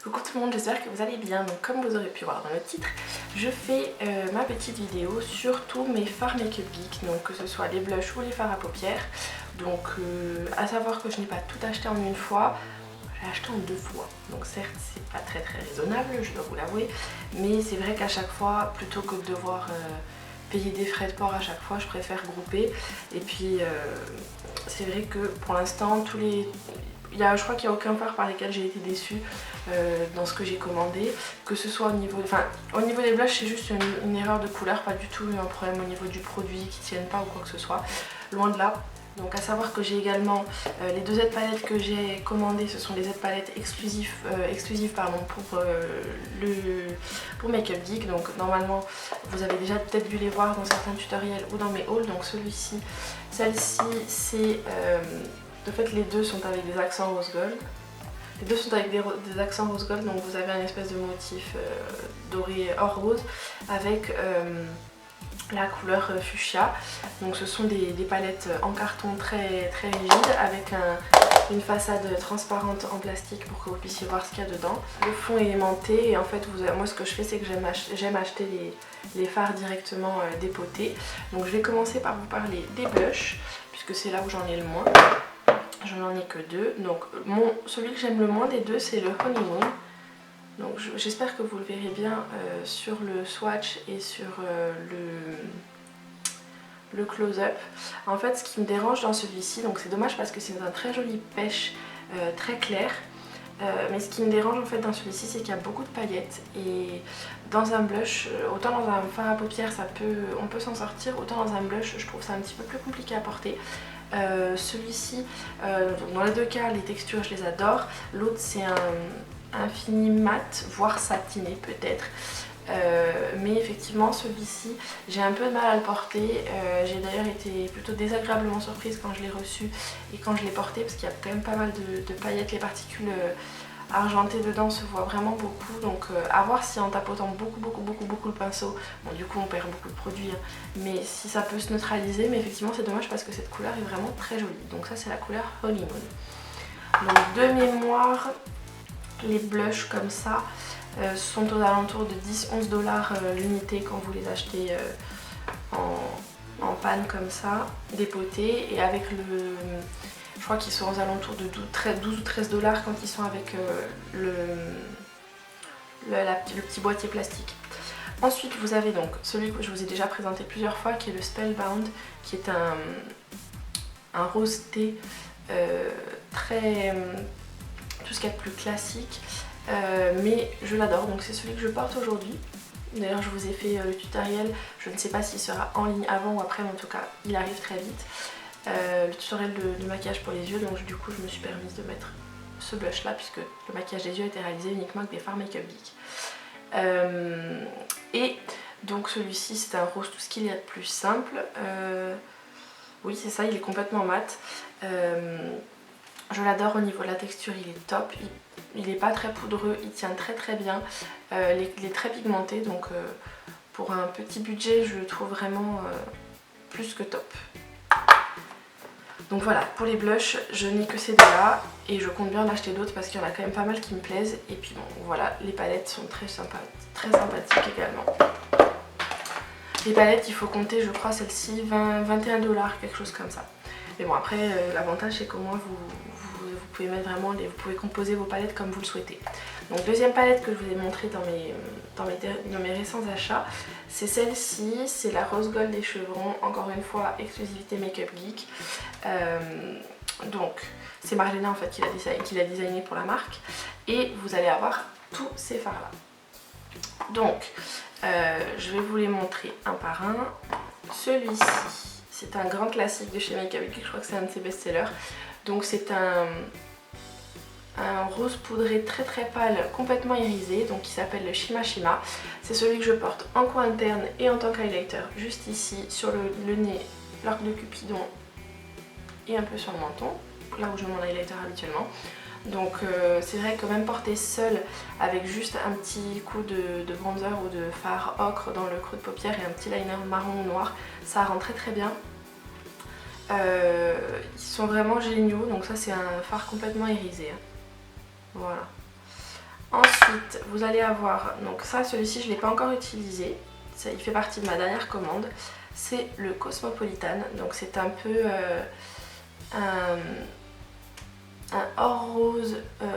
Coucou tout le monde, j'espère que vous allez bien. Donc comme vous aurez pu voir dans le titre, je fais ma petite vidéo sur tous mes fards Make Up Geek, donc que ce soit les blushs ou les fards à paupières. Donc à savoir que je n'ai pas tout acheté en une fois, j'ai acheté en deux fois. Donc certes c'est pas très raisonnable, je dois vous l'avouer, mais c'est vrai qu'à chaque fois, plutôt que de devoir payer des frais de port à chaque fois, je préfère grouper. Et puis c'est vrai que pour l'instant tous les... je crois qu'il n'y a aucun fard par lesquels j'ai été déçue dans ce que j'ai commandé, que ce soit au niveau des blushs, c'est juste une erreur de couleur, pas du tout un problème au niveau du produit qui tiennent pas ou quoi que ce soit, loin de là. Donc à savoir que j'ai également les deux aides palettes que j'ai commandées, ce sont les aides palettes exclusives pour Make Up Geek. Donc normalement vous avez déjà peut-être dû les voir dans certains tutoriels ou dans mes hauls. Donc celle-ci c'est en fait les deux sont avec des accents rose gold. Les deux sont avec des accents rose gold, donc vous avez un espèce de motif doré or rose avec la couleur fuchsia. Donc ce sont des palettes en carton très rigides avec une façade transparente en plastique pour que vous puissiez voir ce qu'il y a dedans. Le fond est aimanté et en fait moi ce que je fais c'est que j'aime acheter les fards directement dépotés. Donc je vais commencer par vous parler des blushs puisque c'est là où j'en ai le moins. Je n'en ai que deux. Donc celui que j'aime le moins des deux c'est le Honeymoon. Donc j'espère que vous le verrez bien sur le swatch et sur le close-up. En fait ce qui me dérange dans celui-ci, donc c'est dommage parce que c'est un très joli pêche très clair. Mais ce qui me dérange en fait dans celui-ci c'est qu'il y a beaucoup de paillettes et dans un blush, autant dans un fard à paupières on peut s'en sortir, autant dans un blush je trouve ça un petit peu plus compliqué à porter. Celui-ci, dans les deux cas les textures je les adore, l'autre c'est un fini mat, voire satiné peut-être. Mais effectivement celui-ci j'ai un peu de mal à le porter, j'ai d'ailleurs été plutôt désagréablement surprise quand je l'ai reçu et quand je l'ai porté parce qu'il y a quand même pas mal de paillettes, les particules argentées dedans se voient vraiment beaucoup, donc à voir si en tapotant beaucoup le pinceau, bon du coup on perd beaucoup de produit hein, mais si ça peut se neutraliser, mais effectivement c'est dommage parce que cette couleur est vraiment très jolie. Donc ça c'est la couleur Honeymoon. Donc de mémoire les blushs comme ça sont aux alentours de 10-11 $ l'unité quand vous les achetez en panne comme ça, dépotés, et avec je crois qu'ils sont aux alentours de 12 ou 13 $ quand ils sont avec le petit boîtier plastique. Ensuite vous avez donc celui que je vous ai déjà présenté plusieurs fois qui est le Spellbound, qui est un rose thé tout ce qu'il y a de plus classique, mais je l'adore, donc c'est celui que je porte aujourd'hui. D'ailleurs je vous ai fait le tutoriel, je ne sais pas s'il sera en ligne avant ou après, mais en tout cas il arrive très vite. Le tutoriel de maquillage pour les yeux, donc du coup je me suis permise de mettre ce blush là puisque le maquillage des yeux a été réalisé uniquement avec des fards Make Up Geek. Et donc celui-ci c'est un rose tout ce qu'il y a de plus simple, oui c'est ça, il est complètement mat. Je l'adore au niveau de la texture, il est top, il n'est pas très poudreux, il tient très bien, il est très pigmenté, donc pour un petit budget je le trouve vraiment plus que top. Donc voilà, pour les blushs je n'ai que ces deux là et je compte bien en acheter d'autres parce qu'il y en a quand même pas mal qui me plaisent. Et puis bon voilà, les palettes sont très sympathiques également. Les palettes il faut compter je crois celle-ci 21 $, quelque chose comme ça. Mais bon après l'avantage c'est qu'au moins vous pouvez mettre vraiment, vous pouvez composer vos palettes comme vous le souhaitez. Donc deuxième palette que je vous ai montrée dans mes récents achats, c'est celle-ci, c'est la Rose Gold des Chevrons, encore une fois exclusivité Make Up Geek. Donc c'est Marlena en fait qui l'a designé pour la marque et vous allez avoir tous ces fards là. Donc je vais vous les montrer un par un. Celui-ci c'est un grand classique de chez Make Up Geek, je crois que c'est un de ses best-sellers. Donc c'est un rose poudré très pâle, complètement irisé, donc qui s'appelle le Shima Shima. C'est celui que je porte en coin interne et en tant qu'highlighter, juste ici, sur le nez, l'arc de Cupidon et un peu sur le menton, là où je mets mon highlighter habituellement. Donc c'est vrai que même porté seul avec juste un petit coup de bronzer ou de fard ocre dans le creux de paupière et un petit liner marron ou noir, ça rend très bien. Ils sont vraiment géniaux, donc ça c'est un fard complètement irisé. Voilà. Ensuite, vous allez avoir, donc ça, celui-ci, je ne l'ai pas encore utilisé. Ça, il fait partie de ma dernière commande. C'est le Cosmopolitan. Donc c'est un peu un or rose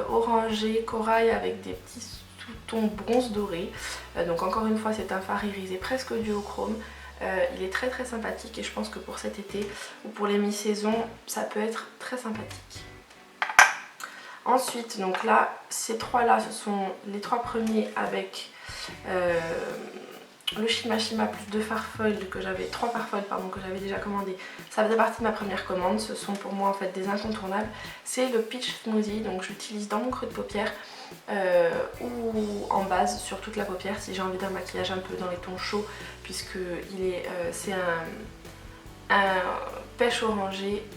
orangé corail avec des petits sous-tons bronze doré. Donc encore une fois, c'est un fard irisé presque duochrome. Il est très sympathique et je pense que pour cet été ou pour les mi-saisons, ça peut être très sympathique. Ensuite, donc là, ces trois-là, ce sont les trois premiers avec le Shima Shima plus deux fards foil que j'avais, trois fards foil pardon, que j'avais déjà commandé. Ça faisait partie de ma première commande, ce sont pour moi en fait des incontournables. C'est le Peach Smoothie, donc je l'utilise dans mon creux de paupière ou en base sur toute la paupière si j'ai envie d'un maquillage un peu dans les tons chauds, puisque c'est un pêche orangé,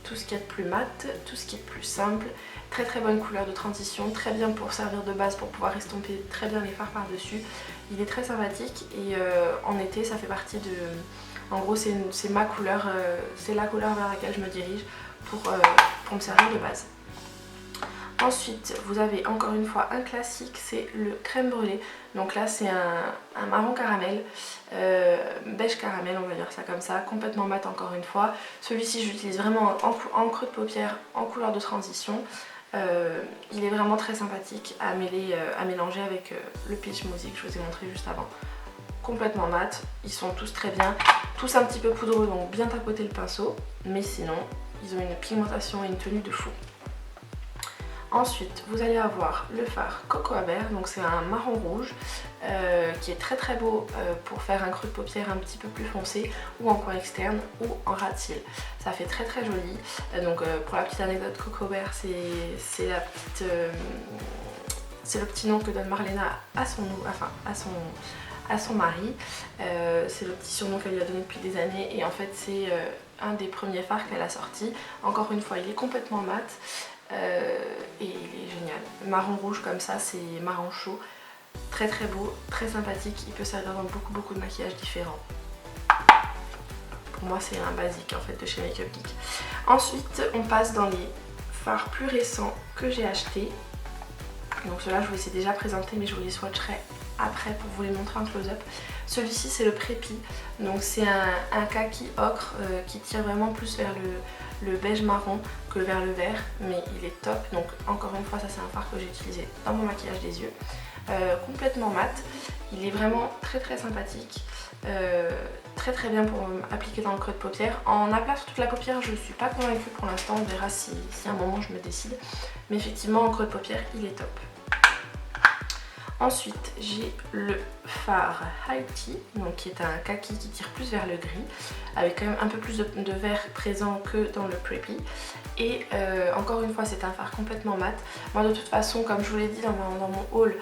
tout ce qui est de plus mat, tout ce qui est de plus simple. Très bonne couleur de transition, très bien pour servir de base pour pouvoir estomper très bien les fards par dessus. Il est très sympathique et en été ça fait partie de... En gros c'est ma couleur, c'est la couleur vers laquelle je me dirige pour me servir de base. Ensuite vous avez encore une fois un classique, c'est le crème brûlée. Donc là c'est un marron caramel, beige caramel on va dire ça comme ça, complètement mat encore une fois. Celui-ci je l'utilise vraiment en creux de paupière, en couleur de transition. Il est vraiment très sympathique à mélanger avec le Peach Smoothie que je vous ai montré juste avant. Complètement mat, ils sont tous très bien, tous un petit peu poudreux donc bien tapoter le pinceau, mais sinon ils ont une pigmentation et une tenue de fou. Ensuite, vous allez avoir le fard Cocoa Bear, donc c'est un marron rouge qui est très beau pour faire un creux de paupière un petit peu plus foncé ou en coin externe ou en ras de cils. Ça fait très joli. Donc pour la petite anecdote, Cocoa Bear c'est le petit nom que donne Marlena à son mari. C'est le petit surnom qu'elle lui a donné depuis des années et en fait c'est un des premiers fards qu'elle a sorti. Encore une fois, il est complètement mat. Et il est génial. Marron rouge comme ça, c'est marron chaud. Très beau, très sympathique. Il peut servir dans beaucoup de maquillages différents. Pour moi c'est un basique en fait de chez Make Up Geek. Ensuite on passe dans les fards plus récents que j'ai achetés. Donc ceux-là je vous les ai déjà présentés mais je vous les swatcherai après pour vous les montrer en close-up. Celui-ci c'est le Prépi. Donc c'est un kaki ocre qui tire vraiment plus vers le beige marron que vers le vert, mais il est top. Donc encore une fois ça c'est un fard que j'ai utilisé dans mon maquillage des yeux. Complètement mat, il est vraiment très sympathique, très bien pour appliquer dans le creux de paupière. En aplat sur toute la paupière je ne suis pas convaincue pour l'instant, on verra si à un moment je me décide, mais effectivement en creux de paupière il est top. Ensuite j'ai le fard High Tea, donc qui est un kaki qui tire plus vers le gris, avec quand même un peu plus de vert présent que dans le Preppy. Et encore une fois c'est un fard complètement mat. Moi de toute façon comme je vous l'ai dit dans mon haul,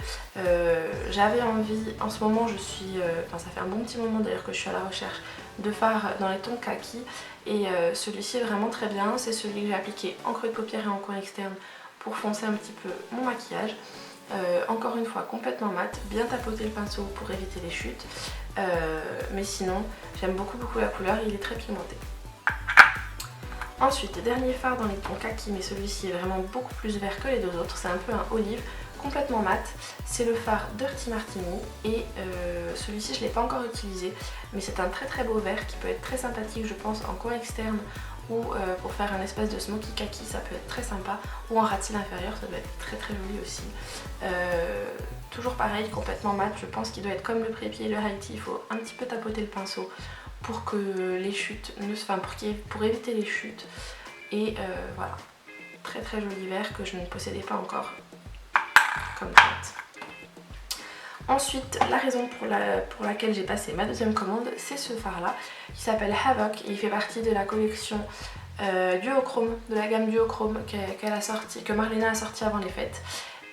j'avais envie, en ce moment je suis, ça fait un bon petit moment d'ailleurs que je suis à la recherche de fards dans les tons kaki. Et celui-ci est vraiment très bien, c'est celui que j'ai appliqué en creux de paupière et en coin externe pour foncer un petit peu mon maquillage. Encore une fois complètement mat, bien tapoter le pinceau pour éviter les chutes, mais sinon j'aime beaucoup la couleur, il est très pigmenté. Ensuite, dernier fard dans les tons kaki, mais celui-ci est vraiment beaucoup plus vert que les deux autres, c'est un peu un olive, complètement mat, c'est le fard Dirty Martini et celui-ci je ne l'ai pas encore utilisé, mais c'est un très beau vert qui peut être très sympathique je pense en coin externe ou pour faire un espèce de smoky kaki, ça peut être très sympa, ou en ras de cils inférieur, ça doit être très joli aussi. Toujours pareil, complètement mat, je pense qu'il doit être comme le Prépi et le High Tea, il faut un petit peu tapoter le pinceau pour que les chutes pour éviter les chutes. Et voilà, très joli vert que je ne possédais pas encore comme teinte. Ensuite, la raison pour laquelle j'ai passé ma deuxième commande, c'est ce fard là qui s'appelle Havoc et il fait partie de la collection Duochrome, de la gamme Duochrome que Marlena a sorti avant les fêtes.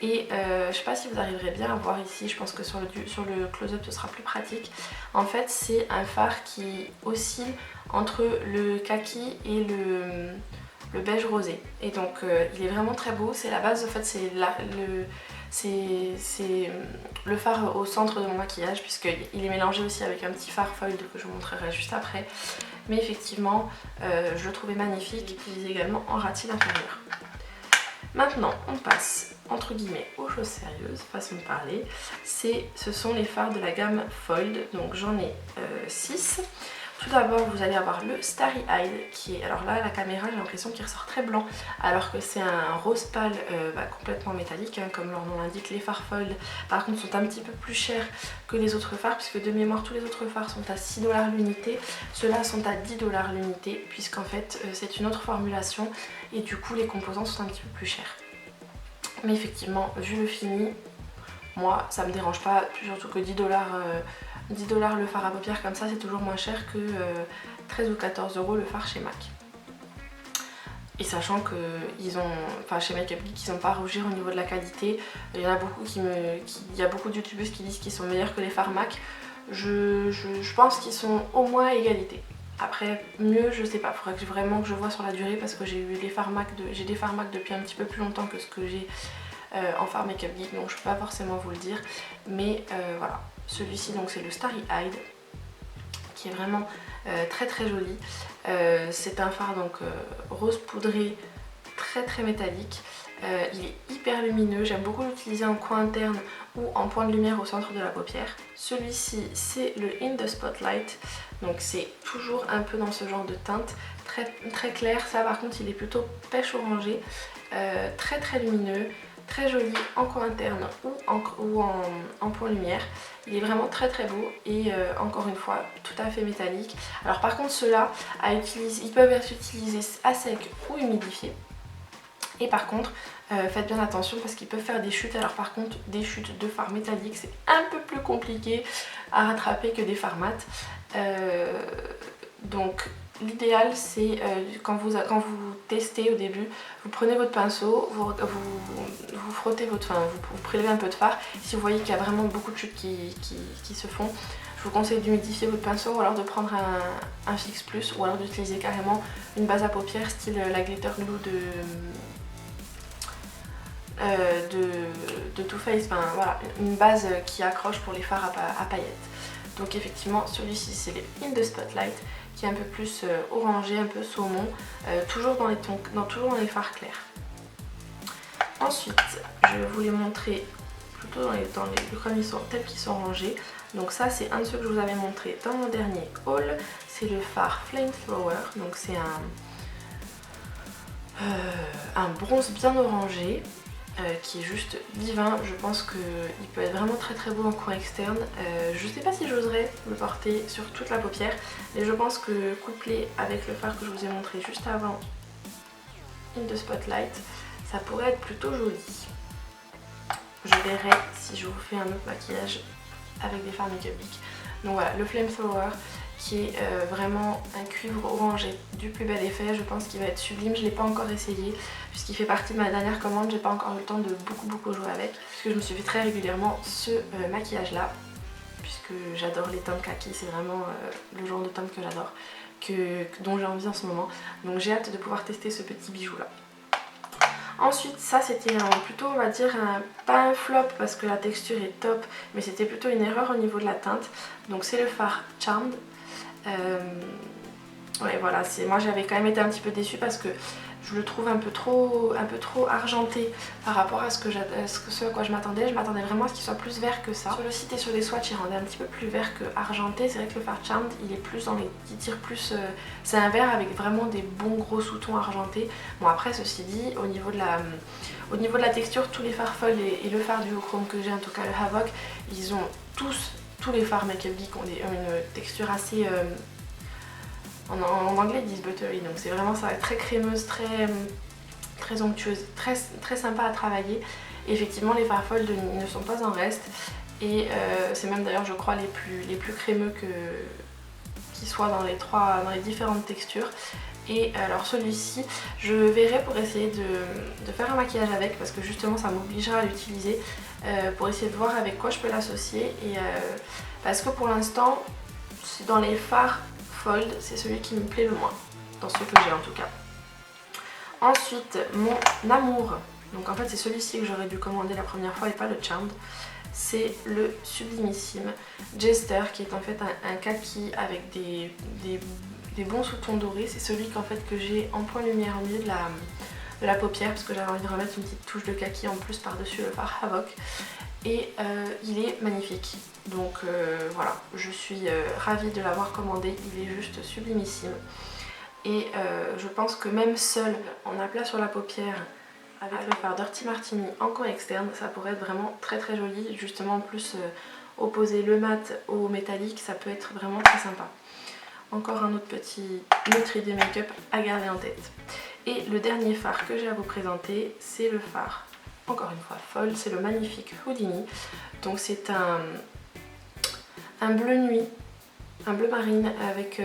Et je sais pas si vous arriverez bien à voir ici, je pense que sur le close-up ce sera plus pratique. En fait c'est un fard qui oscille entre le kaki et le beige rosé. Et donc il est vraiment très beau, c'est la base, en fait c'est le fard au centre de mon maquillage puisqu'il est mélangé aussi avec un petit fard foil que je vous montrerai juste après. Mais effectivement je le trouvais magnifique, il est également en ras de cils inférieur. Maintenant on passe entre guillemets aux choses sérieuses, façon de parler, ce sont les fards de la gamme Fold. Donc j'en ai 6. Tout d'abord vous allez avoir le Starry Eyed qui est, alors là la caméra j'ai l'impression qu'il ressort très blanc alors que c'est un rose pâle complètement métallique hein, comme leur nom l'indique. Les fards Fold par contre sont un petit peu plus chers que les autres fards puisque de mémoire tous les autres fards sont à 6 $ l'unité, ceux-là sont à 10 $ l'unité puisqu'en fait c'est une autre formulation et du coup les composants sont un petit peu plus chers. Mais effectivement vu le fini, moi ça me dérange pas, surtout que 10 $ le fard à paupières comme ça c'est toujours moins cher que 13 ou 14 € le fard chez MAC. Et sachant que chez Makeup Geek ils n'ont pas à rougir au niveau de la qualité, il y en a beaucoup il y a beaucoup de youtubeuses qui disent qu'ils sont meilleurs que les fards MAC. Je pense qu'ils sont au moins à égalité. Après mieux je sais pas, faudrait vraiment que je vois sur la durée parce que j'ai eu des fards MAC depuis un petit peu plus longtemps que ce que j'ai en fard Makeup Geek, donc je peux pas forcément vous le dire, mais voilà. Celui-ci donc c'est le Starry Eyed qui est vraiment très très joli. C'est un fard donc rose poudré très métallique. Il est hyper lumineux, j'aime beaucoup l'utiliser en coin interne ou en point de lumière au centre de la paupière. Celui-ci c'est le In the Spotlight, donc c'est toujours un peu dans ce genre de teinte, très clair. Ça par contre il est plutôt pêche orangée, très lumineux, très joli en coin interne ou en point lumière. Il est vraiment très beau et encore une fois tout à fait métallique. Alors par contre ceux-là ils peuvent être utilisés à sec ou humidifiés. Et par contre faites bien attention parce qu'ils peuvent faire des chutes. Alors par contre des chutes de fard métallique c'est un peu plus compliqué à rattraper que des fards mat. Donc l'idéal c'est quand vous testez au début, vous prenez votre pinceau, vous frottez vous prélevez un peu de fard. Si vous voyez qu'il y a vraiment beaucoup de chutes qui se font, je vous conseille d'humidifier votre pinceau ou alors de prendre un Fix Plus ou alors d'utiliser carrément une base à paupières style la Glitter Glue de Too Faced, voilà, une base qui accroche pour les fards à paillettes. Donc effectivement celui-ci c'est le In the Spotlight qui est un peu plus orangé, un peu saumon, toujours dans les fards clairs. Ensuite je vais vous les montrer plutôt comme ils sont, tels qu'ils sont rangés. Donc ça c'est un de ceux que je vous avais montré dans mon dernier haul, c'est le fard Flamethrower, donc c'est un bronze bien orangé. Qui est juste divin, je pense qu'il peut être vraiment très beau en coin externe. Je sais pas si j'oserais le porter sur toute la paupière, mais je pense que couplé avec le fard que je vous ai montré juste avant, In the Spotlight, ça pourrait être plutôt joli. Je verrai si je vous fais un autre maquillage avec des fards Makeup Geek. Donc voilà, le Flamethrower qui est vraiment un cuivre orangé du plus bel effet. Je pense qu'il va être sublime. Je ne l'ai pas encore essayé puisqu'il fait partie de ma dernière commande. J'ai pas encore eu le temps de beaucoup jouer avec puisque je me suis fait très régulièrement ce maquillage là puisque j'adore les teintes kaki. C'est vraiment le genre de teinte que j'adore, dont j'ai envie en ce moment. Donc j'ai hâte de pouvoir tester ce petit bijou là. Ensuite ça c'était plutôt on va dire pas un flop parce que la texture est top, mais c'était plutôt une erreur au niveau de la teinte. Donc c'est le fard Charmed. Ouais voilà, moi j'avais quand même été un petit peu déçue parce que je le trouve un peu trop argenté par rapport à ce à quoi je m'attendais. Je m'attendais vraiment à ce qu'il soit plus vert que ça. Sur le site et sur les swatchs il rendait un petit peu plus vert que argenté. C'est vrai que le fard Charmed il est plus il tire plus, c'est un vert avec vraiment des bons gros sous-tons argentés. Bon après ceci dit, au niveau de la texture, tous les fards Fold et le fard duochrome que j'ai, en tout cas le Havoc, ils ont tous les fards Makeup Geek ont une texture assez... en anglais ils disent buttery, donc c'est vraiment ça, très crémeuse, très onctueuse, très sympa à travailler. Et effectivement les fards Fold ne sont pas en reste et c'est même d'ailleurs je crois les plus crémeux qui soient dans les différentes textures. Et alors celui-ci je verrai pour essayer de faire un maquillage avec parce que justement ça m'obligera à l'utiliser pour essayer de voir avec quoi je peux l'associer et parce que pour l'instant dans les fards Fold c'est celui qui me plaît le moins dans ceux que j'ai en tout cas. Ensuite mon amour, donc en fait c'est celui-ci que j'aurais dû commander la première fois et pas le Charmed, c'est le sublimissime Jester qui est en fait un kaki avec des bons sous-tons dorés. C'est celui que j'ai en point lumière au milieu de de la paupière parce que j'avais envie de remettre une petite touche de kaki en plus par-dessus le fard Havoc. Et il est magnifique. Donc voilà, je suis ravie de l'avoir commandé, il est juste sublimissime. Et je pense que même seul, en aplat sur la paupière, avec le fard Dirty Martini en coin externe, ça pourrait être vraiment très très joli. Justement en plus, opposer le mat au métallique, ça peut être vraiment très sympa. Encore un autre petit Nutri de make-up à garder en tête. Et le dernier fard que j'ai à vous présenter, c'est le fard, encore une fois folle, c'est le magnifique Houdini. Donc c'est un bleu nuit, un bleu marine avec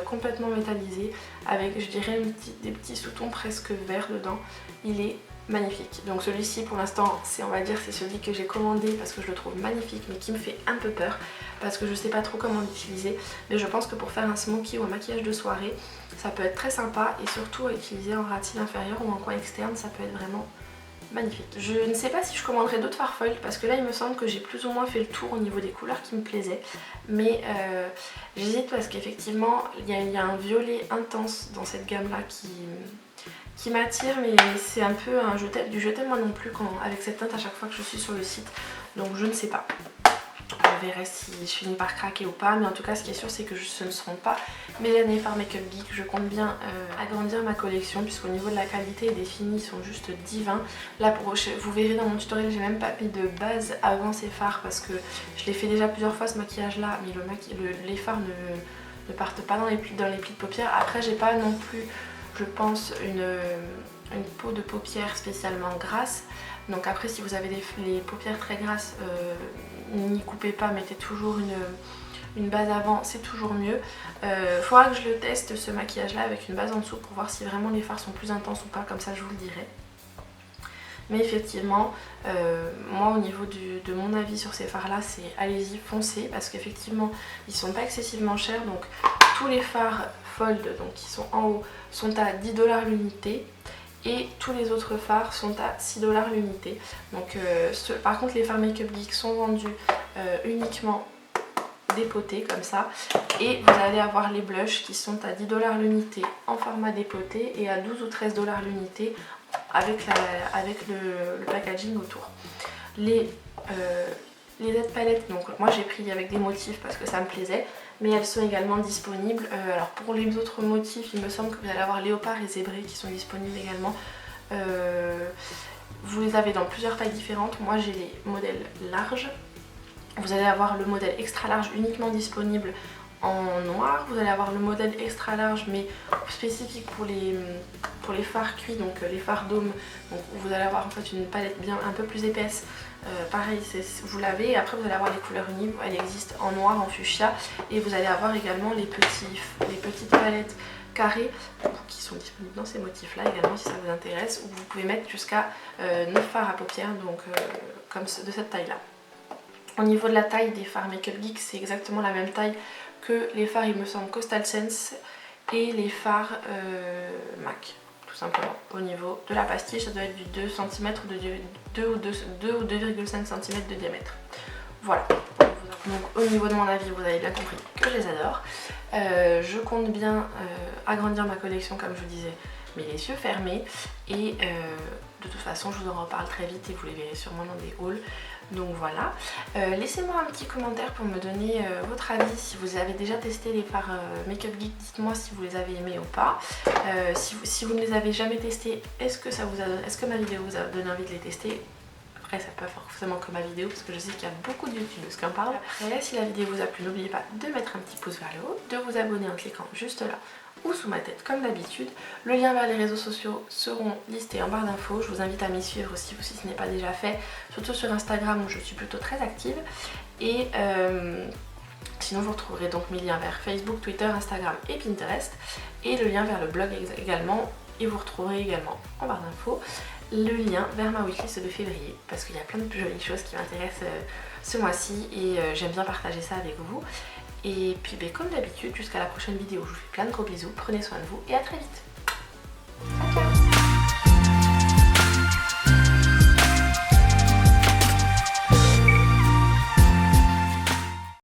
complètement métallisé, avec je dirais des petits sous-tons presque verts dedans. Il est magnifique. Donc celui-ci pour l'instant on va dire c'est celui que j'ai commandé parce que je le trouve magnifique mais qui me fait un peu peur parce que je sais pas trop comment l'utiliser, mais je pense que pour faire un smoky ou un maquillage de soirée ça peut être très sympa et surtout à utiliser en ras de cils inférieur ou en coin externe, ça peut être vraiment magnifique. Je ne sais pas si je commanderai d'autres fards foils parce que là il me semble que j'ai plus ou moins fait le tour au niveau des couleurs qui me plaisaient, mais j'hésite parce qu'effectivement il y a un violet intense dans cette gamme là qui m'attire, mais c'est un peu du je t'aime moi non plus avec cette teinte à chaque fois que je suis sur le site, donc je ne sais pas. On verra si je finis par craquer ou pas, mais en tout cas ce qui est sûr c'est que ce ne seront pas mes derniers fards Make Up Geek. Je compte bien agrandir ma collection puisqu'au niveau de la qualité et des finis ils sont juste divins. Là vous verrez dans mon tutoriel, j'ai même pas mis de base avant ces fards parce que je l'ai fait déjà plusieurs fois ce maquillage là, mais les fards ne partent pas dans les plis de paupières. Après j'ai pas non plus, je pense, une peau de paupières spécialement grasse. Donc après si vous avez les paupières très grasses, n'y coupez pas, mettez toujours une base avant, c'est toujours mieux. Faudra que je le teste ce maquillage là avec une base en dessous pour voir si vraiment les fards sont plus intenses ou pas, comme ça je vous le dirai. Mais effectivement, moi au niveau de mon avis sur ces fards là, c'est allez-y, foncez, parce qu'effectivement ils sont pas excessivement chers. Donc tous les fards Fold donc qui sont en haut sont à 10 $ l'unité. Et tous les autres fards sont à 6 $ l'unité. Donc par contre les fards Make Up Geek sont vendus uniquement dépotés comme ça. Et vous allez avoir les blushs qui sont à 10 $ l'unité en format dépoté et à 12 ou 13 $ l'unité avec le packaging autour. Les aides palettes, donc moi j'ai pris avec des motifs parce que ça me plaisait, mais elles sont également disponibles. Alors pour les autres motifs, il me semble que vous allez avoir léopard et zébré qui sont disponibles également. Vous les avez dans plusieurs tailles différentes. Moi j'ai les modèles larges. Vous allez avoir le modèle extra large uniquement disponible en noir. Vous allez avoir le modèle extra large mais spécifique pour les fards cuits, donc les fards dômes. Donc vous allez avoir en fait une palette bien un peu plus épaisse. Pareil, vous l'avez, et après vous allez avoir les couleurs unies, elles existent en noir, en fuchsia, et vous allez avoir également les petites palettes carrées qui sont disponibles dans ces motifs là également si ça vous intéresse, où vous pouvez mettre jusqu'à 9 fards à paupières, donc comme de cette taille là. Au niveau de la taille des fards Make Up Geek, c'est exactement la même taille que les fards, il me semble, Coastal Sense et les fards MAC. Simplement. Au niveau de la pastille, ça doit être du 2 cm ou 2 ou 2,5 cm de diamètre. Voilà. Donc au niveau de mon avis, vous avez bien compris que je les adore. Je compte bien agrandir ma collection comme je vous disais, mais les yeux fermés. Et de toute façon, je vous en reparle très vite et vous les verrez sûrement dans des hauls. Donc voilà, laissez-moi un petit commentaire pour me donner votre avis. Si vous avez déjà testé les fards Make Up Geek, dites-moi si vous les avez aimés ou pas. Si vous ne les avez jamais testés, est-ce que ma vidéo vous a donné envie de les tester? Après, ça peut pas forcément que ma vidéo parce que je sais qu'il y a beaucoup de youtubeuses qui en parlent. Après, si la vidéo vous a plu, n'oubliez pas de mettre un petit pouce vers le haut, de vous abonner en cliquant juste là ou sous ma tête comme d'habitude. Le lien vers les réseaux sociaux seront listés en barre d'infos. Je vous invite à m'y suivre aussi si ce n'est pas déjà fait, surtout sur Instagram où je suis plutôt très active. Et sinon vous retrouverez donc mes liens vers Facebook, Twitter, Instagram et Pinterest, et le lien vers le blog également. Et vous retrouverez également en barre d'infos le lien vers ma wishlist de février parce qu'il y a plein de jolies choses qui m'intéressent ce mois-ci et j'aime bien partager ça avec vous. Et puis comme d'habitude, jusqu'à la prochaine vidéo, je vous fais plein de gros bisous, prenez soin de vous et à très vite.